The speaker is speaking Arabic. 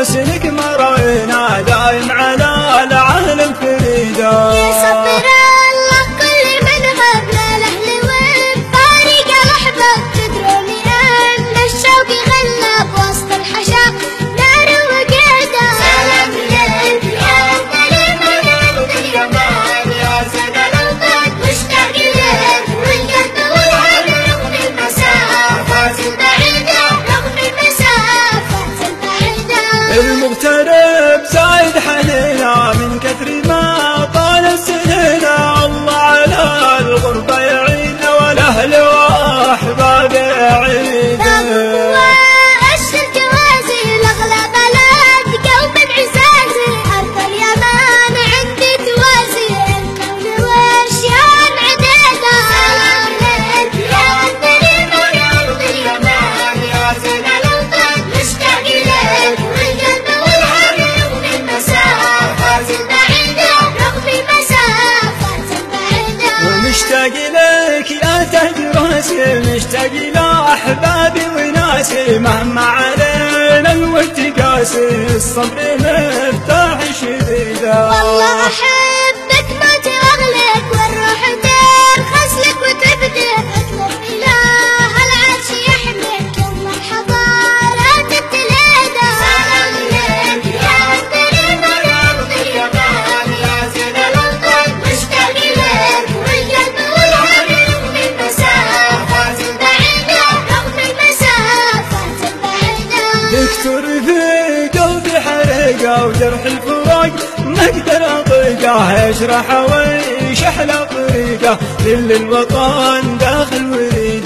حسنك مرينا دايم على العهد الفريدة. يصبر الله كل من غاب لأهل وفارق الأحباب تدروني أن الشوق غلب وسط الحشا نار وقيدة. سلام لك يا كريم العبد اليمان يا سيد الأوطان مشتاق لك والقلب والعين رغم المسافات البعيدة رغم المسافات البعيدة. المغترب زايد حنينا من كثر ما طال السنينا، الله على الغربة يعينا والأهل وأحباب يعينا. أشرف جوازي الأغلى بلد قلب عزازي أرض اليمان عندي توازي المولى وأشياء عديدة. سلام لك يا كريم العبد اليمان يا زين الأوطان مشتاق لك والقلب والعين رغم المسافات البعيدة رغم المسافات البعيدة. ومشتاق لك يا تاج راسي مشتاق لأحبابي وناسي مهما علينا الوقت قاسي الصبر مفتاح شديدة. والله أحبك ما تغلك والروح ترخص لك وتبدأ اطلب إله العرش يحميك يوم الحضارات التليدة. سلام لك يا كريم العبد اليمان يا زين الأوطان مشتاق لك والقلب والعين رغم المسافات البعيدة رغم المسافات البعيدة. دكتور في قلبي حرقة وجرح الفراق ما اقدر اطيقه، يشرح ويشح له طريقه للوطن داخل وريده.